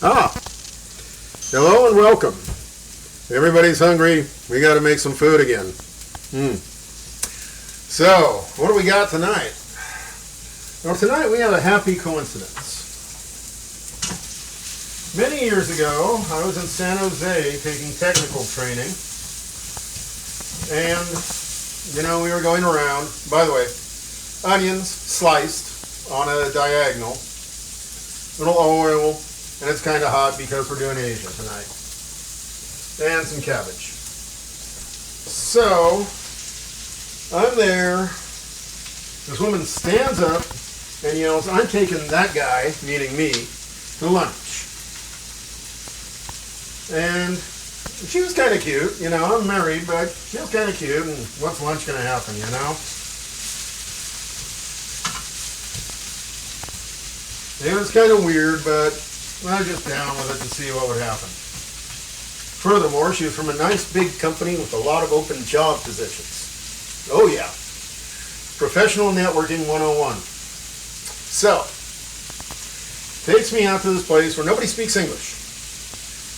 Ah, hello and welcome. Everybody's hungry. We got to make some food again. So, what do we got tonight? Well, tonight we have a happy coincidence. Many years ago, I was in San Jose taking technical training. And, we were going around. By the way, onions sliced on a diagonal. Little oil. And it's kind of hot because we're doing Asia tonight. And some cabbage. So, I'm there. This woman stands up and yells, "I'm taking that guy," meaning me, to lunch. And she was kind of cute. I'm married, but she was kind of cute. And what's lunch going to happen, It was kind of weird, but I was just down with it to see what would happen. Furthermore, she was from a nice big company with a lot of open job positions. Oh yeah. Professional networking 101. So, takes me out to this place where nobody speaks English.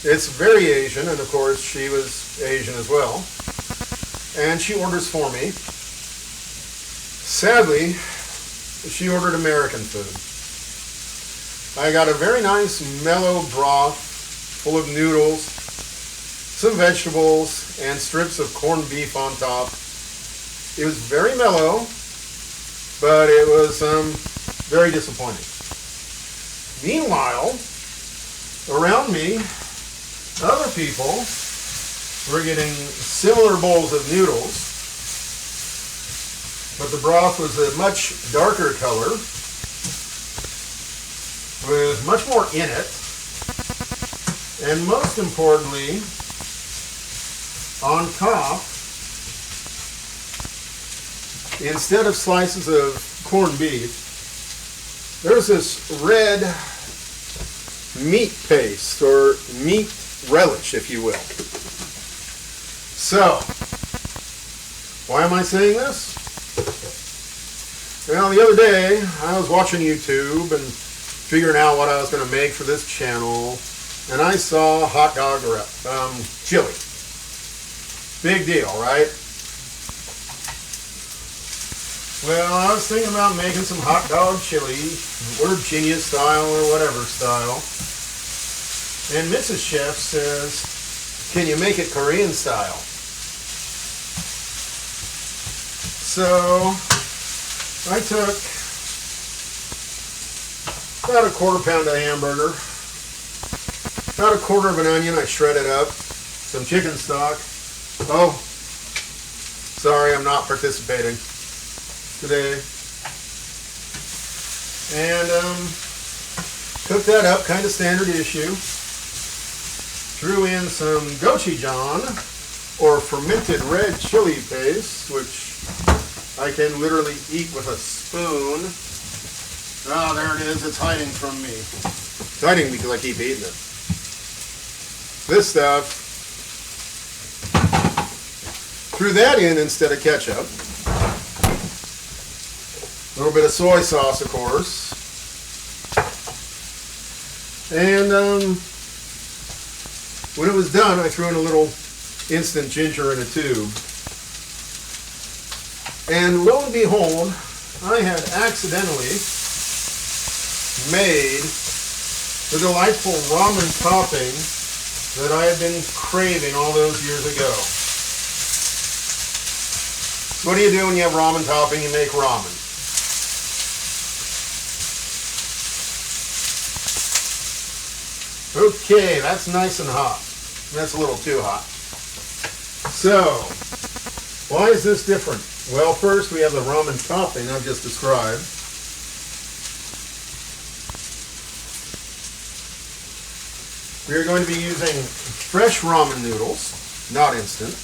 It's very Asian, and of course she was Asian as well. And she orders for me. Sadly, she ordered American food. I got a very nice mellow broth full of noodles, some vegetables, and strips of corned beef on top. It was very mellow, but it was very disappointing. Meanwhile, around me, other people were getting similar bowls of noodles, but the broth was a much darker color, with much more in it, and most importantly, on top, instead of slices of corned beef, there's this red meat paste, or meat relish, if you will. So, why am I saying this? Well, the other day, I was watching YouTube and figuring out what I was going to make for this channel, and I saw hot dog chili. Big deal, right? Well, I was thinking about making some hot dog chili, Virginia style or whatever style, and Mrs. Chef says, "Can you make it Korean style?" So I took about a quarter pound of hamburger, about a quarter of an onion I shredded up, some chicken stock. Oh, sorry, I'm not participating today. And cooked that up, kind of standard issue. Threw in some gochujang, or Fermented Red Chilli Paste, which I can literally eat with a spoon. Oh, there it is. It's hiding from me. It's hiding because I keep eating it. This stuff, threw that in instead of ketchup. A little bit of soy sauce, of course. And when it was done, I threw in a little instant ginger in a tube. And lo and behold, I had accidentally made the delightful ramen topping that I had been craving all those years ago. What do you do when you have ramen topping? You make ramen. Okay, that's nice and hot. That's a little too hot. So, why is this different? Well, first we have the ramen topping I've just described. We are going to be using fresh ramen noodles, not instant.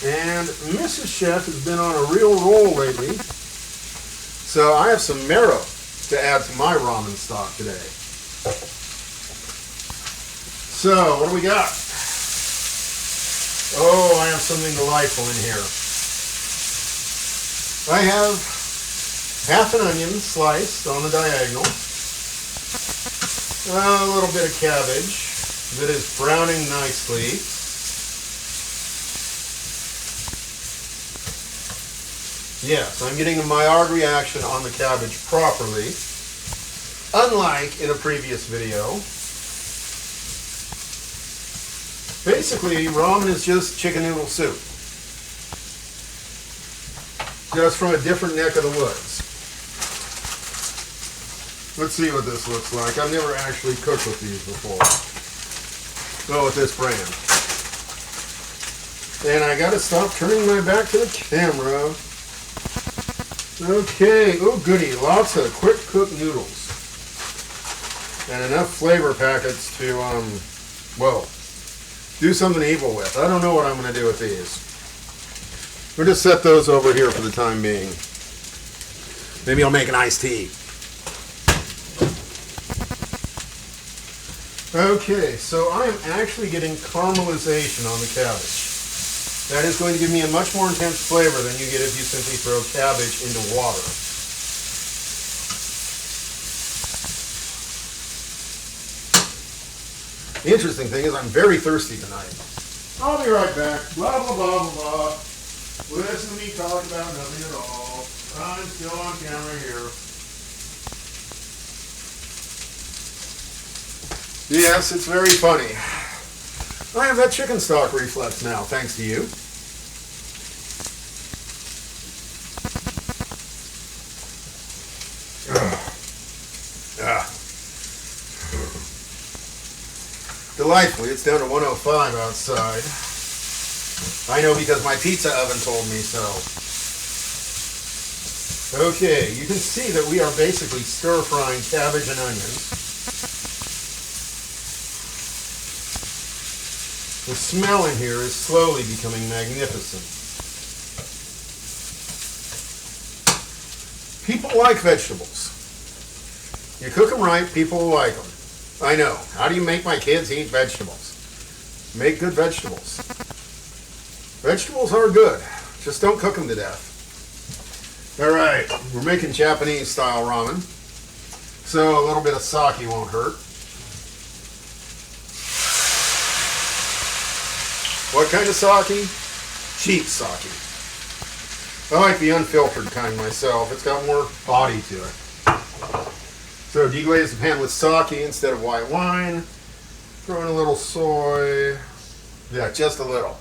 And Mrs. Chef has been on a real roll lately, so I have some marrow to add to my ramen stock today. So, what do we got? Oh, I have something delightful in here. I have half an onion sliced on the diagonal, A little bit of cabbage that is browning nicely. Yes, I'm getting a Maillard reaction on the cabbage properly, unlike in a previous video. Basically, ramen is just chicken noodle soup, just from a different neck of the woods. Let's see what this looks like. I've never actually cooked with these before. Oh, with this brand. And I gotta stop turning my back to the camera. Okay, oh goody, lots of quick cook noodles. And enough flavor packets to, well, do something evil with. I don't know what I'm gonna do with these. We'll just set those over here for the time being. Maybe I'll make an iced tea. Okay, so I am actually getting caramelization on the cabbage. That is going to give me a much more intense flavor than you get if you simply throw cabbage into water. The interesting thing is I'm very thirsty tonight. I'll be right back. Blah, blah, blah, blah, blah. Listen to me talk about nothing at all. I'm still on camera here. Yes, it's very funny. I have that chicken stock reflex now, thanks to you. Delightfully, it's down to 105 outside. I know because my pizza oven told me so. Okay, you can see that we are basically stir-frying cabbage and onions. The smell in here is slowly becoming magnificent. People like vegetables. You cook them right, people will like them. I know. How do you make my kids eat vegetables? Make good vegetables. Vegetables are good. Just don't cook them to death. Alright, we're making Japanese style ramen. So a little bit of sake won't hurt. What kind of sake? Cheap sake. I like the unfiltered kind myself. It's got more body to it. So deglaze the pan with sake instead of white wine. Throw in a little soy. Yeah, just a little.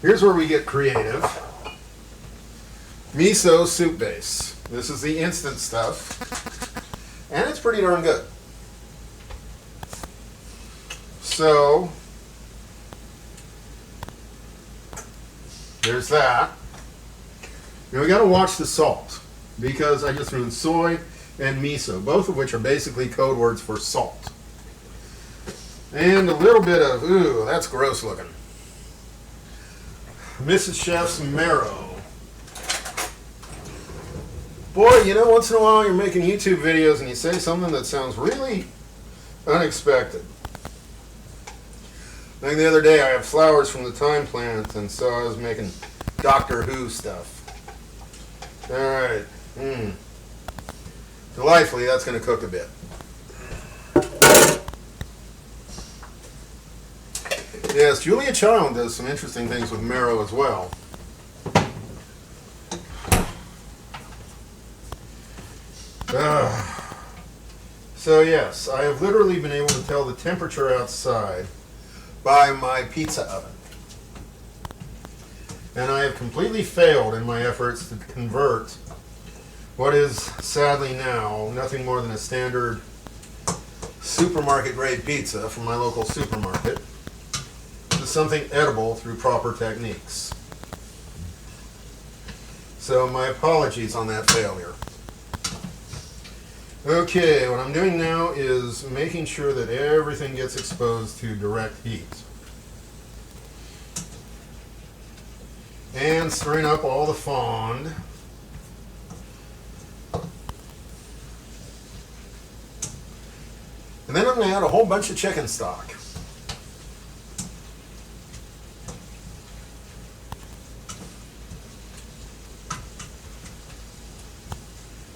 Here's where we get creative. Miso soup base. This is the instant stuff. And it's pretty darn good. So, there's that. Now we got to watch the salt because I just threw in soy and miso, both of which are basically code words for salt. And a little bit of, ooh, that's gross looking. Mrs. Chef's marrow. Boy, you know, once in a while you're making YouTube videos and you say something that sounds really unexpected. Like the other day, I have flowers from the thyme plant, and so I was making Doctor Who stuff. Alright. Delightfully, that's going to cook a bit. Yes, Julia Child does some interesting things with marrow as well. So yes, I have literally been able to tell the temperature outside by my pizza oven. And I have completely failed in my efforts to convert what is sadly now nothing more than a standard supermarket grade pizza from my local supermarket to something edible through proper techniques. So my apologies on that failure. Okay, what I'm doing now is making sure that everything gets exposed to direct heat. And stirring up all the fond. And then I'm going to add a whole bunch of chicken stock.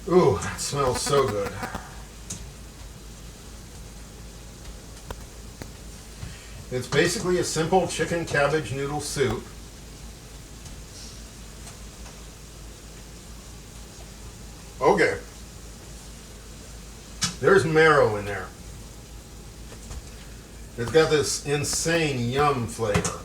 Ooh, that smells so good. It's basically a simple chicken cabbage noodle soup. Okay. There's marrow in there. It's got this insane yum flavor.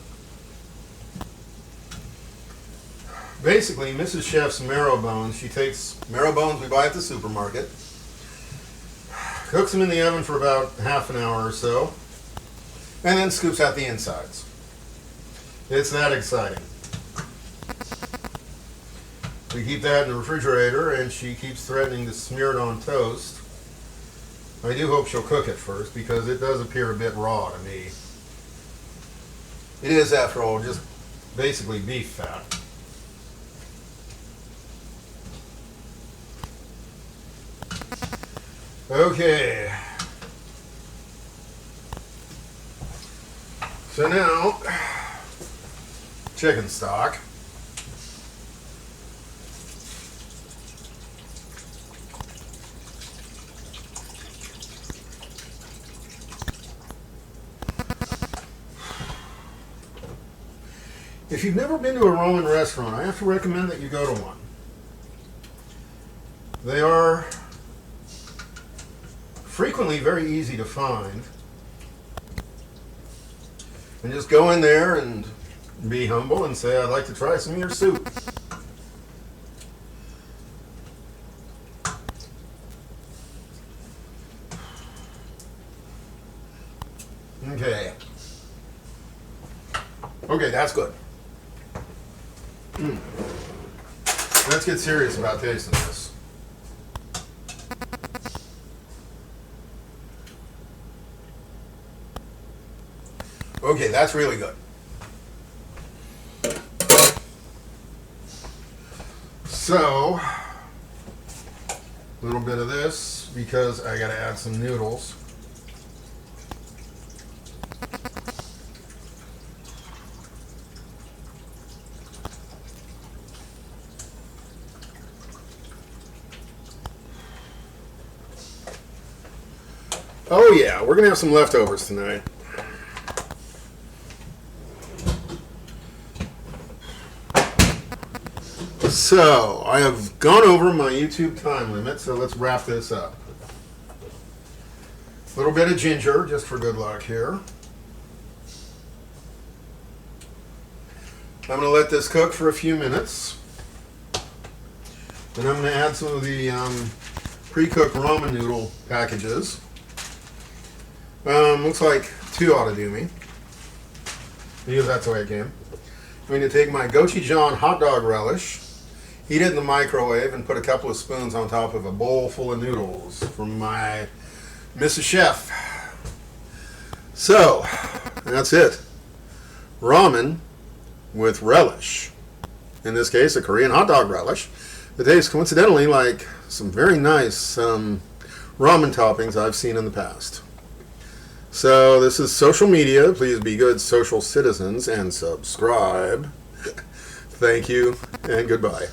Basically, Mrs. Chef's marrow bones, she takes marrow bones we buy at the supermarket, cooks them in the oven for about half an hour or so, and then scoops out the insides. It's that exciting. We keep that in the refrigerator, and she keeps threatening to smear it on toast. I do hope she'll cook it first, because it does appear a bit raw to me. It is, after all, just basically beef fat. Okay. So now, chicken stock. If you've never been to a Roman restaurant, I have to recommend that you go to one. They are frequently very easy to find. And just go in there and be humble and say, I'd like to try some of your soup. Okay. Okay, that's good. Let's get serious about tasting this. Okay, that's really good. So, a little bit of this because I gotta add some noodles. Oh yeah, we're gonna have some leftovers tonight. So, I have gone over my YouTube time limit, so let's wrap this up. A little bit of ginger, just for good luck here. I'm going to let this cook for a few minutes. Then I'm going to add some of the pre-cooked ramen noodle packages. Looks like 2 ought to do me, because that's the way it came. I'm going to take my gochujang hot dog relish, heat it in the microwave, and put a couple of spoons on top of a bowl full of noodles from my Mrs. Chef. So, that's it. Ramen with relish. In this case, a Korean hot dog relish. It tastes coincidentally like some very nice ramen toppings I've seen in the past. So, this is social media. Please be good social citizens and subscribe. Thank you, and goodbye.